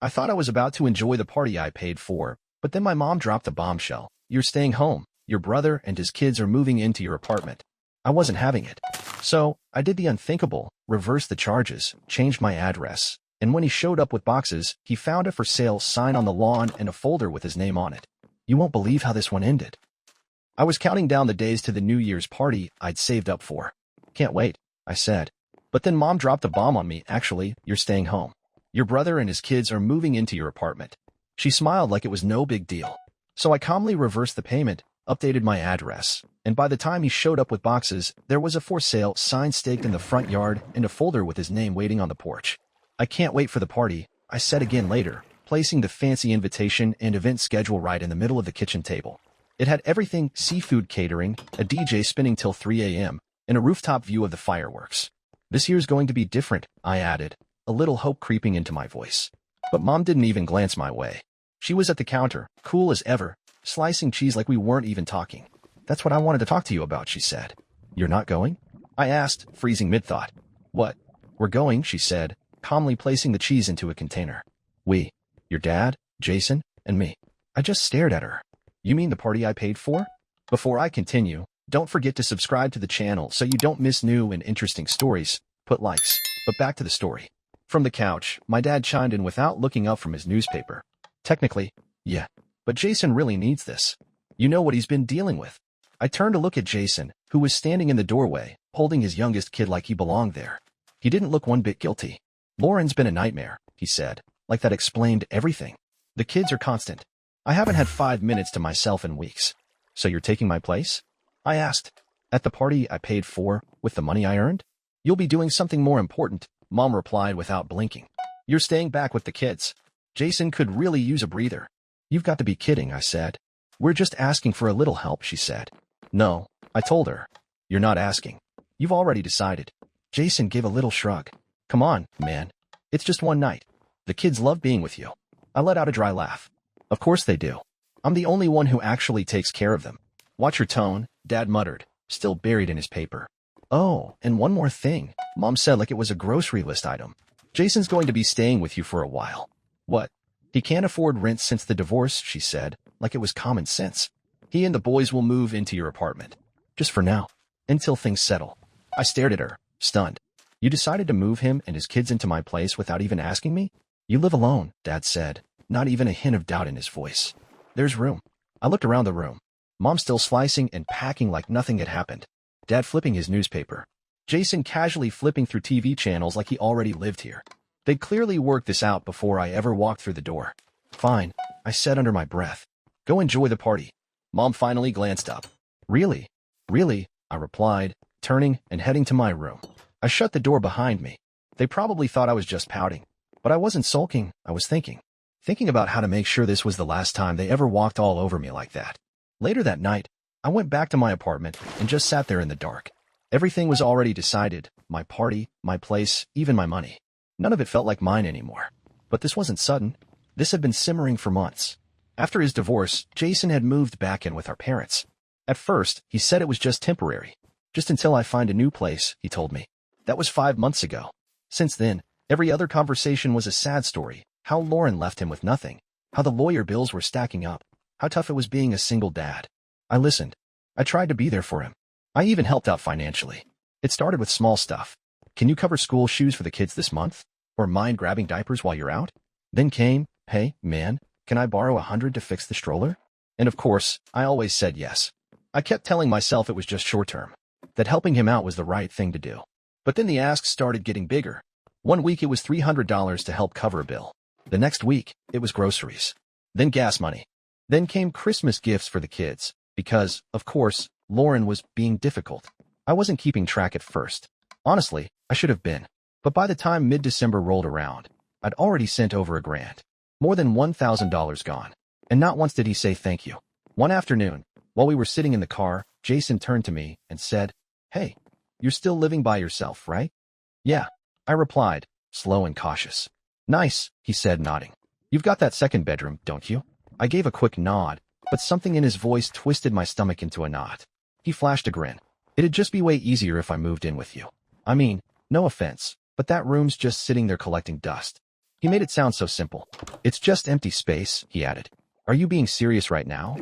I thought I was about to enjoy the party I paid for, but then my mom dropped a bombshell. You're staying home. Your brother and his kids are moving into your apartment. I wasn't having it. So, I did the unthinkable, reversed the charges, changed my address, and when he showed up with boxes, he found a for sale sign on the lawn and a folder with his name on it. You won't believe how this one ended. I was counting down the days to the New Year's party I'd saved up for. Can't wait, I said. But then Mom dropped a bomb on me. Actually, you're staying home. Your brother and his kids are moving into your apartment. She smiled like it was no big deal. So I calmly reversed the payment, updated my address, and by the time he showed up with boxes, there was a for sale sign staked in the front yard and a folder with his name waiting on the porch. I can't wait for the party, I said again later, placing the fancy invitation and event schedule right in the middle of the kitchen table. It had everything: seafood catering, a DJ spinning till 3 a.m., and a rooftop view of the fireworks. This year's going to be different, I added, a little hope creeping into my voice. But Mom didn't even glance my way. She was at the counter, cool as ever, slicing cheese like we weren't even talking. That's what I wanted to talk to you about, she said. You're not going? I asked, freezing mid-thought. What? We're going, she said, calmly placing the cheese into a container. We? Your dad, Jason, and me. I just stared at her. You mean the party I paid for? Before I continue, don't forget to subscribe to the channel so you don't miss new and interesting stories. Put likes. But back to the story. From the couch, my dad chimed in without looking up from his newspaper. Technically, yeah. But Jason really needs this. You know what he's been dealing with. I turned to look at Jason, who was standing in the doorway, holding his youngest kid like he belonged there. He didn't look one bit guilty. Lauren's been a nightmare, he said, like that explained everything. The kids are constant. I haven't had 5 minutes to myself in weeks. So you're taking my place? I asked. At the party I paid for, with the money I earned? You'll be doing something more important, Mom replied without blinking. You're staying back with the kids. Jason could really use a breather. You've got to be kidding, I said. We're just asking for a little help, she said. No, I told her. You're not asking. You've already decided. Jason gave a little shrug. Come on, man. It's just one night. The kids love being with you. I let out a dry laugh. Of course they do. I'm the only one who actually takes care of them. Watch your tone, Dad muttered, still buried in his paper. Oh, and one more thing, Mom said like it was a grocery list item. Jason's going to be staying with you for a while. What? He can't afford rent since the divorce, she said, like it was common sense. He and the boys will move into your apartment. Just for now. Until things settle. I stared at her, stunned. You decided to move him and his kids into my place without even asking me? You live alone, Dad said, not even a hint of doubt in his voice. There's room. I looked around the room. Mom still slicing and packing like nothing had happened. Dad flipping his newspaper. Jason casually flipping through TV channels like he already lived here. They'd clearly worked this out before I ever walked through the door. Fine, I said under my breath. Go enjoy the party. Mom finally glanced up. Really? Really? I replied, turning and heading to my room. I shut the door behind me. They probably thought I was just pouting. But I wasn't sulking, I was thinking. Thinking about how to make sure this was the last time they ever walked all over me like that. Later that night, I went back to my apartment and just sat there in the dark. Everything was already decided. My party, my place, even my money. None of it felt like mine anymore. But this wasn't sudden. This had been simmering for months. After his divorce, Jason had moved back in with our parents. At first, he said it was just temporary. Just until I find a new place, he told me. That was 5 months ago. Since then, every other conversation was a sad story. How Lauren left him with nothing. How the lawyer bills were stacking up. How tough it was being a single dad. I listened. I tried to be there for him. I even helped out financially. It started with small stuff. Can you cover school shoes for the kids this month? Or mind grabbing diapers while you're out? Then came, hey, man, can I borrow $100 to fix the stroller? And of course, I always said yes. I kept telling myself it was just short term. That helping him out was the right thing to do. But then the asks started getting bigger. One week it was $300 to help cover a bill. The next week, it was groceries. Then gas money. Then came Christmas gifts for the kids. Because, of course, Lauren was being difficult. I wasn't keeping track at first. Honestly, I should have been. But by the time mid-December rolled around, I'd already sent over $1,000. More than $1,000 gone. And not once did he say thank you. One afternoon, while we were sitting in the car, Jason turned to me and said, Hey, you're still living by yourself, right? Yeah, I replied, slow and cautious. Nice, he said, nodding. You've got that second bedroom, don't you? I gave a quick nod, but something in his voice twisted my stomach into a knot. He flashed a grin. It'd just be way easier if I moved in with you. I mean, no offense, but that room's just sitting there collecting dust. He made it sound so simple. It's just empty space, he added. Are you being serious right now?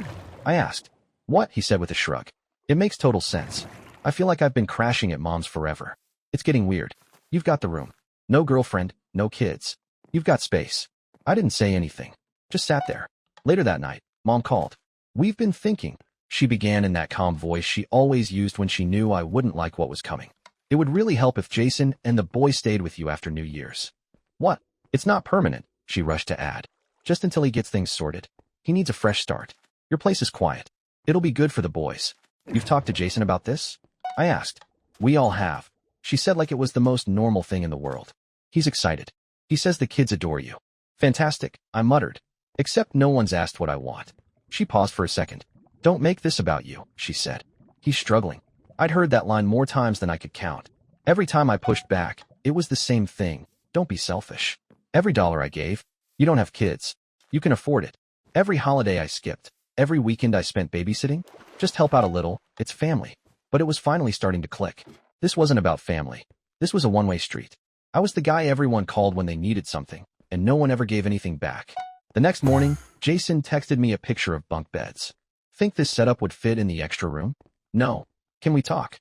I asked. What? He said with a shrug. It makes total sense. I feel like I've been crashing at mom's forever. It's getting weird. You've got the room. No girlfriend, no kids. You've got space. I didn't say anything. Just sat there. Later that night, Mom called. We've been thinking, she began in that calm voice she always used when she knew I wouldn't like what was coming. It would really help if Jason and the boy stayed with you after New Year's. What? It's not permanent, she rushed to add. Just until he gets things sorted. He needs a fresh start. Your place is quiet. It'll be good for the boys. You've talked to Jason about this? I asked. We all have. She said like it was the most normal thing in the world. He's excited. He says the kids adore you. Fantastic, I muttered. Except no one's asked what I want. She paused for a second. Don't make this about you, she said. He's struggling. I'd heard that line more times than I could count. Every time I pushed back, it was the same thing. Don't be selfish. Every dollar I gave, you don't have kids. You can afford it. Every holiday I skipped, every weekend I spent babysitting, just help out a little, it's family. But it was finally starting to click. This wasn't about family. This was a one-way street. I was the guy everyone called when they needed something, and no one ever gave anything back. The next morning, Jason texted me a picture of bunk beds. Think this setup would fit in the extra room? No. Can we talk?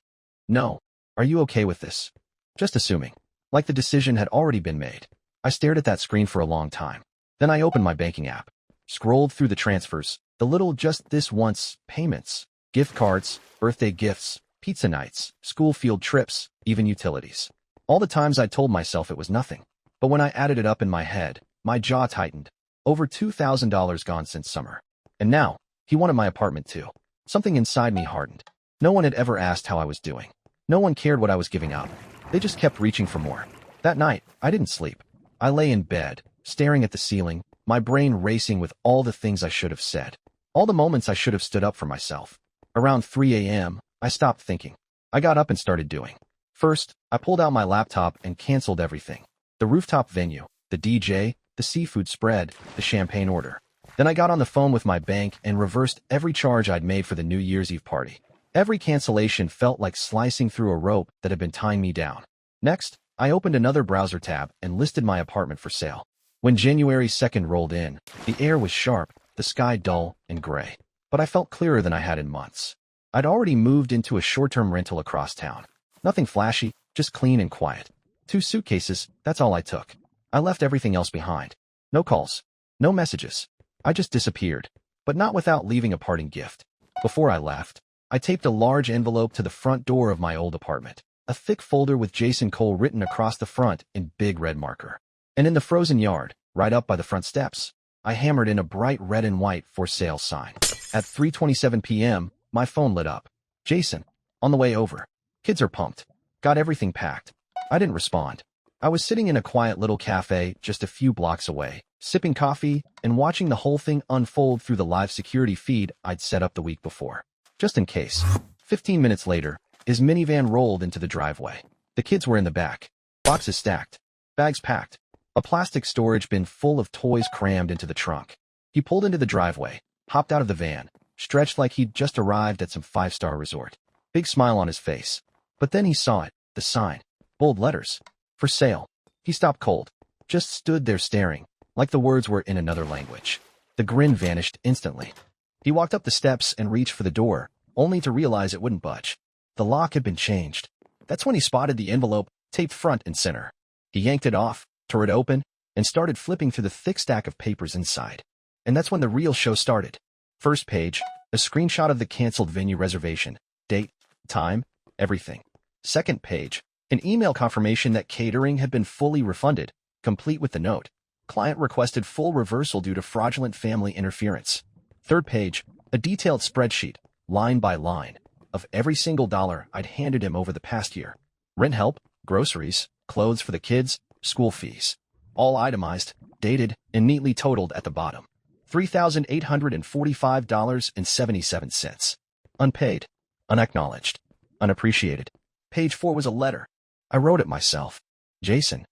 No. Are you okay with this? Just assuming. Like the decision had already been made. I stared at that screen for a long time. Then I opened my banking app. Scrolled through the transfers, the little just this once payments, gift cards, birthday gifts, pizza nights, school field trips, even utilities. All the times I told myself it was nothing. But when I added it up in my head, my jaw tightened. Over $2,000 gone since summer. And now, he wanted my apartment too. Something inside me hardened. No one had ever asked how I was doing. No one cared what I was giving up. They just kept reaching for more. That night, I didn't sleep. I lay in bed, staring at the ceiling, my brain racing with all the things I should have said. All the moments I should have stood up for myself. Around 3 a.m., I stopped thinking. I got up and started doing. First, I pulled out my laptop and canceled everything. The rooftop venue, the DJ, the seafood spread, the champagne order. Then I got on the phone with my bank and reversed every charge I'd made for the New Year's Eve party. Every cancellation felt like slicing through a rope that had been tying me down. Next, I opened another browser tab and listed my apartment for sale. When January 2nd rolled in, the air was sharp, the sky dull and gray. But I felt clearer than I had in months. I'd already moved into a short-term rental across town. Nothing flashy, just clean and quiet. 2 suitcases, that's all I took. I left everything else behind. No calls. No messages. I just disappeared. But not without leaving a parting gift. Before I left, I taped a large envelope to the front door of my old apartment. A thick folder with Jason Cole written across the front in big red marker. And in the frozen yard, right up by the front steps, I hammered in a bright red and white for sale sign. At 3:27 p.m., my phone lit up. Jason, on the way over. Kids are pumped. Got everything packed. I didn't respond. I was sitting in a quiet little cafe just a few blocks away, sipping coffee and watching the whole thing unfold through the live security feed I'd set up the week before. Just in case. 15 minutes later, his minivan rolled into the driveway. The kids were in the back. Boxes stacked. Bags packed. A plastic storage bin full of toys crammed into the trunk. He pulled into the driveway, hopped out of the van, stretched like he'd just arrived at some 5-star resort. Big smile on his face. But then he saw it, the sign. Bold letters. For sale. He stopped cold. Just stood there staring, like the words were in another language. The grin vanished instantly. He walked up the steps and reached for the door, only to realize it wouldn't budge. The lock had been changed. That's when he spotted the envelope, taped front and center. He yanked it off, tore it open, and started flipping through the thick stack of papers inside. And that's when the real show started. First page, a screenshot of the canceled venue reservation, date, time, everything. Second page, an email confirmation that catering had been fully refunded, complete with the note. Client requested full reversal due to fraudulent family interference. Third page, a detailed spreadsheet, line by line, of every single dollar I'd handed him over the past year. Rent help, groceries, clothes for the kids, school fees. All itemized, dated, and neatly totaled at the bottom. $3,845.77. Unpaid. Unacknowledged. Unappreciated. Page 4 was a letter. I wrote it myself. Jason,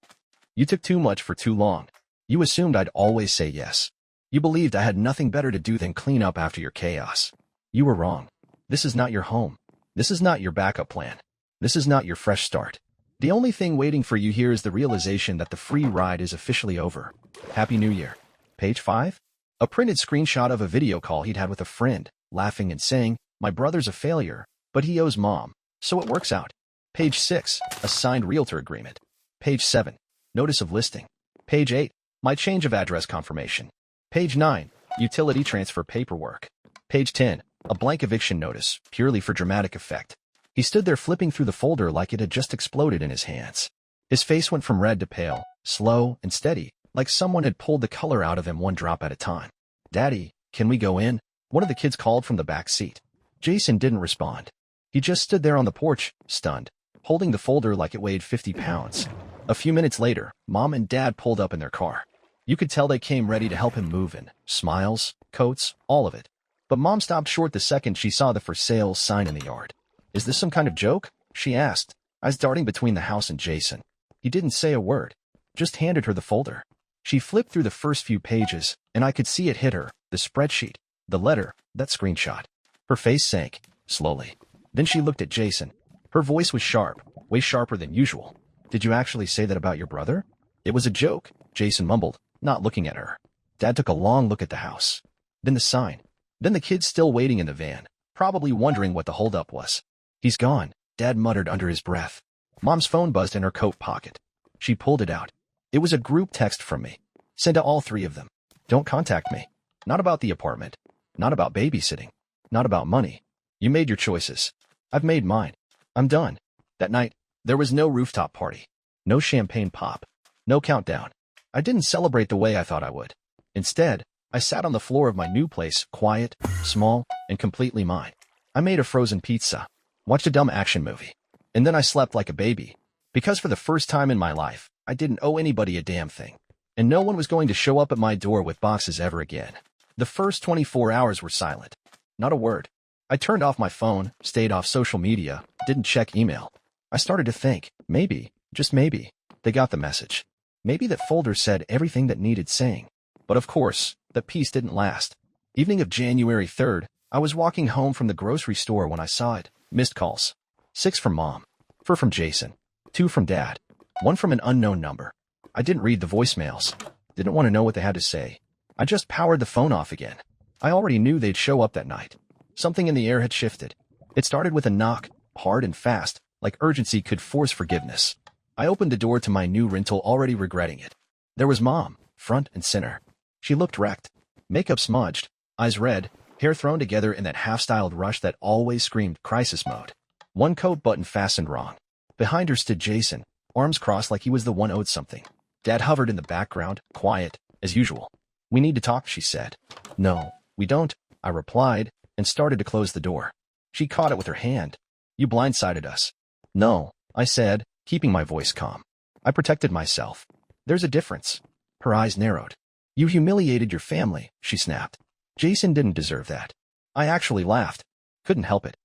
you took too much for too long. You assumed I'd always say yes. You believed I had nothing better to do than clean up after your chaos. You were wrong. This is not your home. This is not your backup plan. This is not your fresh start. The only thing waiting for you here is the realization that the free ride is officially over. Happy New Year. Page 5. A printed screenshot of a video call he'd had with a friend, laughing and saying, "My brother's a failure, but he owes mom, so it works out." Page 6. A signed realtor agreement. Page 7. Notice of listing. Page 8. My change of address confirmation. Page 9. Utility transfer paperwork. Page 10. A blank eviction notice, purely for dramatic effect. He stood there flipping through the folder like it had just exploded in his hands. His face went from red to pale, slow and steady, like someone had pulled the color out of him one drop at a time. "Daddy, can we go in?" one of the kids called from the back seat. Jason didn't respond. He just stood there on the porch, stunned, holding the folder like it weighed 50 pounds. A few minutes later, Mom and Dad pulled up in their car. You could tell they came ready to help him move in. Smiles, coats, all of it. But Mom stopped short the second she saw the for sale sign in the yard. "Is this some kind of joke?" she asked, eyes darting between the house and Jason. He didn't say a word, just handed her the folder. She flipped through the first few pages, and I could see it hit her, the spreadsheet, the letter, that screenshot. Her face sank, slowly. Then she looked at Jason. Her voice was sharp, way sharper than usual. "Did you actually say that about your brother?" "It was a joke," Jason mumbled, not looking at her. Dad took a long look at the house. Then the sign. Then the kids still waiting in the van, probably wondering what the holdup was. "He's gone," Dad muttered under his breath. Mom's phone buzzed in her coat pocket. She pulled it out. It was a group text from me. Sent to all three of them. "Don't contact me. Not about the apartment. Not about babysitting. Not about money. You made your choices. I've made mine. I'm done." That night, there was no rooftop party. No champagne pop. No countdown. I didn't celebrate the way I thought I would. Instead, I sat on the floor of my new place, quiet, small, and completely mine. I made a frozen pizza. Watched a dumb action movie. And then I slept like a baby. Because for the first time in my life, I didn't owe anybody a damn thing. And no one was going to show up at my door with boxes ever again. The first 24 hours were silent. Not a word. I turned off my phone, stayed off social media, didn't check email. I started to think, maybe, just maybe, they got the message. Maybe that folder said everything that needed saying. But of course, that peace didn't last. Evening of January 3rd, I was walking home from the grocery store when I saw it. Missed calls. 6 from Mom. 4 from Jason. 2 from Dad. 1 from an unknown number. I didn't read the voicemails. Didn't want to know what they had to say. I just powered the phone off again. I already knew they'd show up that night. Something in the air had shifted. It started with a knock, hard and fast, like urgency could force forgiveness. I opened the door to my new rental, already regretting it. There was Mom, front and center. She looked wrecked. Makeup smudged, eyes red, hair thrown together in that half-styled rush that always screamed crisis mode. One coat button fastened wrong. Behind her stood Jason, arms crossed like he was the one owed something. Dad hovered in the background, quiet, as usual. "We need to talk," she said. "No, we don't," I replied, and started to close the door. She caught it with her hand. "You blindsided us." "No," I said, keeping my voice calm. I protected myself. "There's a difference." Her eyes narrowed. "You humiliated your family," she snapped. "Jason didn't deserve that." I actually laughed. Couldn't help it.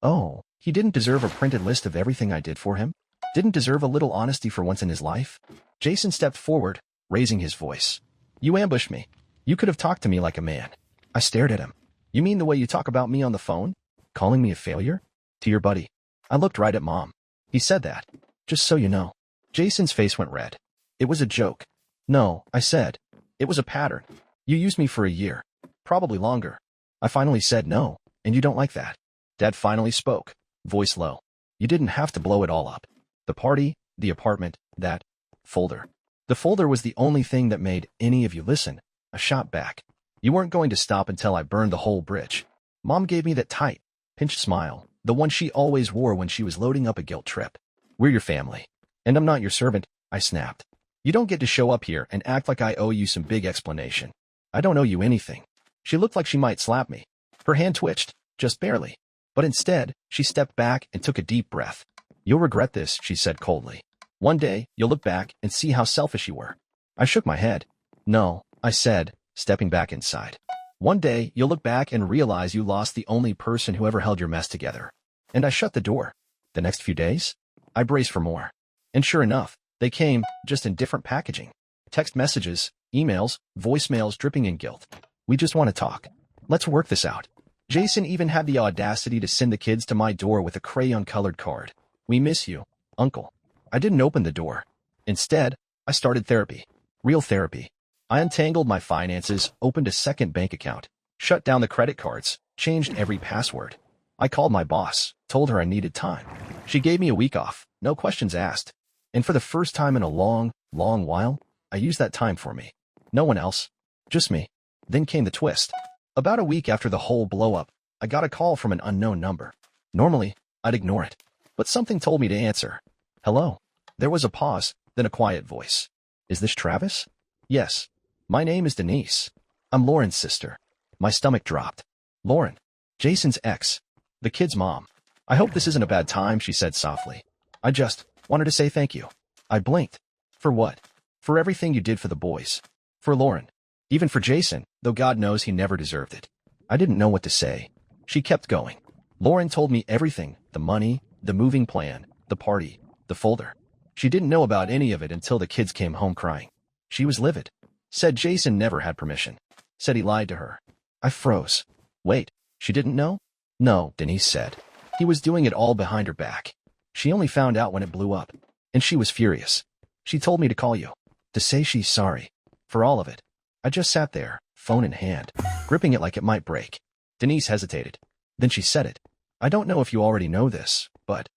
Oh, he didn't deserve a printed list of everything I did for him? Didn't deserve a little honesty for once in his life? Jason stepped forward, raising his voice. "You ambushed me. You could have talked to me like a man." I stared at him. "You mean the way you talk about me on the phone? Calling me a failure? To your buddy?" I looked right at Mom. "He said that. Just so you know." Jason's face went red. "It was a joke." "No," I said. "It was a pattern. You used me for a year. Probably longer." I finally said no, and you don't like that. Dad finally spoke, voice low. "You didn't have to blow it all up. The party, the apartment, that folder. The folder was the only thing that made any of you listen." I shot back. "You weren't going to stop until I burned the whole bridge." Mom gave me that tight, pinched smile, the one she always wore when she was loading up a guilt trip. "We're your family. And I'm not your servant," I snapped. "You don't get to show up here and act like I owe you some big explanation. I don't owe you anything." She looked like she might slap me. Her hand twitched, just barely. But instead, she stepped back and took a deep breath. "You'll regret this," she said coldly. "One day, you'll look back and see how selfish you were." I shook my head. "No," I said, stepping back inside. "One day, you'll look back and realize you lost the only person who ever held your mess together." And I shut the door. The next few days, I braced for more. And sure enough, they came, just in different packaging. Text messages, emails, voicemails dripping in guilt. "We just want to talk. Let's work this out." Jason even had the audacity to send the kids to my door with a crayon-colored card. "We miss you, Uncle." I didn't open the door. Instead, I started therapy. Real therapy. I untangled my finances, opened a second bank account, shut down the credit cards, changed every password. I called my boss, told her I needed time. She gave me a week off, no questions asked. And for the first time in a long, long while, I used that time for me. No one else. Just me. Then came the twist. About a week after the whole blow-up, I got a call from an unknown number. Normally, I'd ignore it. But something told me to answer. Hello. There was a pause, then a quiet voice. Is this Travis? Yes. My name is Denise. I'm Lauren's sister. My stomach dropped. Lauren. Jason's ex. The kid's mom. I hope this isn't a bad time, she said softly. I just wanted to say thank you. I blinked. For what? For everything you did for the boys. For Lauren. Even for Jason, though God knows he never deserved it. I didn't know what to say. She kept going. Lauren told me everything, the money, the moving plan, the party, the folder. She didn't know about any of it until the kids came home crying. She was livid. Said Jason never had permission. Said he lied to her. I froze. Wait, she didn't know? No, Denise said. He was doing it all behind her back. She only found out when it blew up. And she was furious. She told me to call you. To say she's sorry. For all of it. I just sat there, phone in hand, gripping it like it might break. Denise hesitated. Then she said it. I don't know if you already know this, but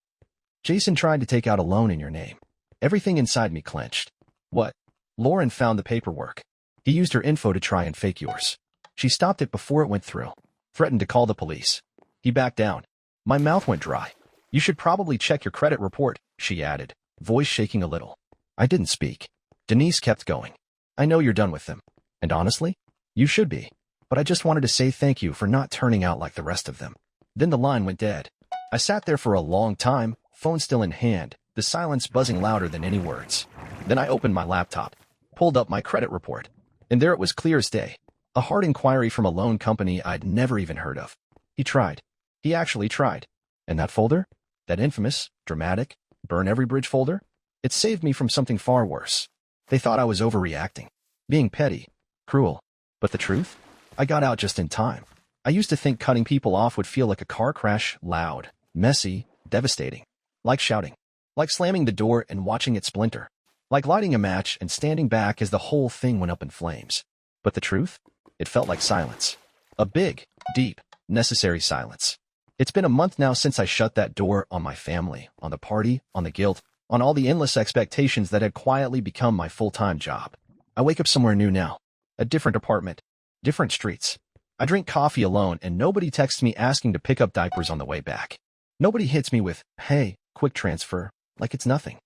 Jason tried to take out a loan in your name. Everything inside me clenched. What? Lauren found the paperwork. He used her info to try and fake yours. She stopped it before it went through. Threatened to call the police. He backed down. My mouth went dry. You should probably check your credit report, she added, voice shaking a little. I didn't speak. Denise kept going. I know you're done with them. And honestly, you should be. But I just wanted to say thank you for not turning out like the rest of them. Then the line went dead. I sat there for a long time, phone still in hand, the silence buzzing louder than any words. Then I opened my laptop, pulled up my credit report, and there it was clear as day. A hard inquiry from a loan company I'd never even heard of. He tried. He actually tried. And that folder? That infamous, dramatic, burn every bridge folder? It saved me from something far worse. They thought I was overreacting, being petty, cruel. But the truth? I got out just in time. I used to think cutting people off would feel like a car crash, loud, messy, devastating. Like shouting. Like slamming the door and watching it splinter. Like lighting a match and standing back as the whole thing went up in flames. But the truth? It felt like silence. A big, deep, necessary silence. It's been a month now since I shut that door on my family, on the party, on the guilt, on all the endless expectations that had quietly become my full-time job. I wake up somewhere new now. A different apartment. Different streets. I drink coffee alone and nobody texts me asking to pick up diapers on the way back. Nobody hits me with, hey, quick transfer, like it's nothing.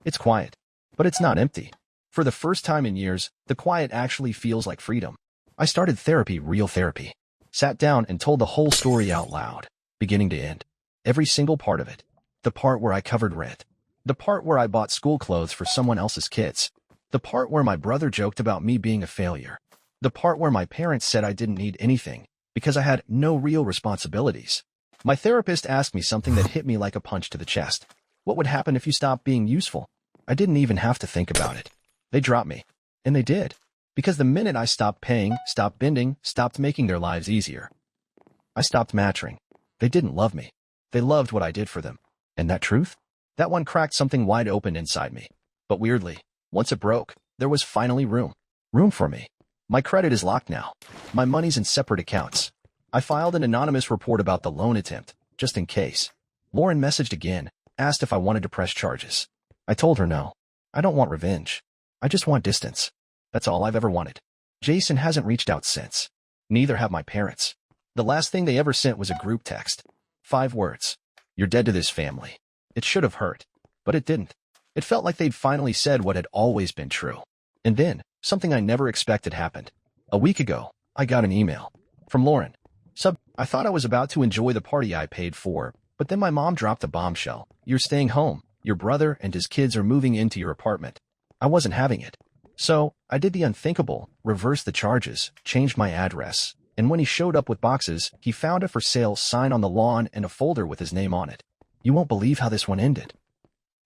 It's quiet. But it's not empty. For the first time in years, the quiet actually feels like freedom. I started therapy, real therapy. Sat down and told the whole story out loud, beginning to end. Every single part of it. The part where I covered rent. The part where I bought school clothes for someone else's kids. The part where my brother joked about me being a failure. The part where my parents said I didn't need anything because I had no real responsibilities. My therapist asked me something that hit me like a punch to the chest. What would happen if you stopped being useful? I didn't even have to think about it. They dropped me. And they did. Because the minute I stopped paying, stopped bending, stopped making their lives easier, I stopped mattering. They didn't love me. They loved what I did for them. And that truth? That one cracked something wide open inside me. But weirdly, once it broke, there was finally room. Room for me. My credit is locked now. My money's in separate accounts. I filed an anonymous report about the loan attempt, just in case. Lauren messaged again, asked if I wanted to press charges. I told her no. I don't want revenge. I just want distance. That's all I've ever wanted. Jason hasn't reached out since. Neither have my parents. The last thing they ever sent was a group text. 5 words. You're dead to this family. It should have hurt. But it didn't. It felt like they'd finally said what had always been true. And then, something I never expected happened. A week ago, I got an email. From Lauren. I thought I was about to enjoy the party I paid for, but then my mom dropped a bombshell. You're staying home. Your brother and his kids are moving into your apartment. I wasn't having it. So, I did the unthinkable, reversed the charges, changed my address, and when he showed up with boxes, he found a for sale sign on the lawn and a folder with his name on it. You won't believe how this one ended.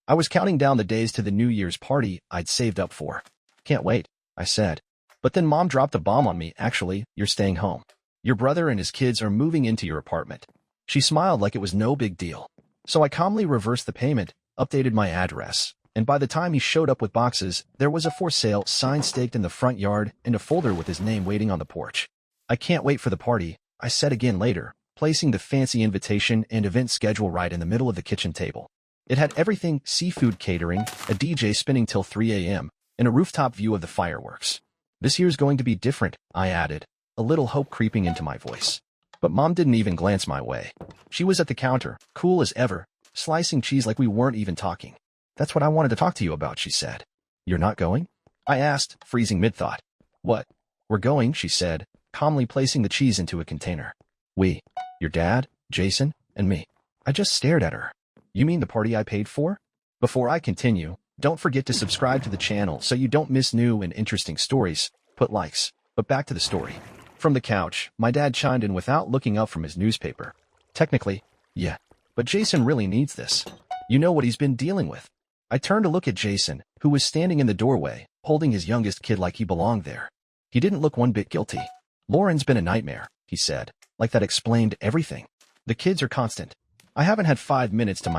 I was counting down the days to the New Year's party I'd saved up for. Can't wait, I said. But then Mom dropped a bomb on me. Actually, you're staying home. Your brother and his kids are moving into your apartment. She smiled like it was no big deal. So I calmly reversed the payment, updated my address, and by the time he showed up with boxes, there was a for sale sign staked in the front yard and a folder with his name waiting on the porch. I can't wait for the party, I said again later, placing the fancy invitation and event schedule right in the middle of the kitchen table. It had everything: seafood catering, a DJ spinning till 3 a.m., and a rooftop view of the fireworks. This year's going to be different, I added, a little hope creeping into my voice. But Mom didn't even glance my way. She was at the counter, cool as ever, slicing cheese like we weren't even talking. That's what I wanted to talk to you about, she said. You're not going? I asked, freezing mid-thought. What? We're going, she said, calmly placing the cheese into a container. We? Your dad, Jason, and me. I just stared at her. You mean the party I paid for? Before I continue, don't forget to subscribe to the channel so you don't miss new and interesting stories. Put likes. But back to the story. From the couch, my dad chimed in without looking up from his newspaper. Technically, yeah. But Jason really needs this. You know what he's been dealing with. I turned to look at Jason, who was standing in the doorway, holding his youngest kid like he belonged there. He didn't look one bit guilty. Lauren's been a nightmare, he said, like that explained everything. The kids are constant. I haven't had 5 minutes to myself.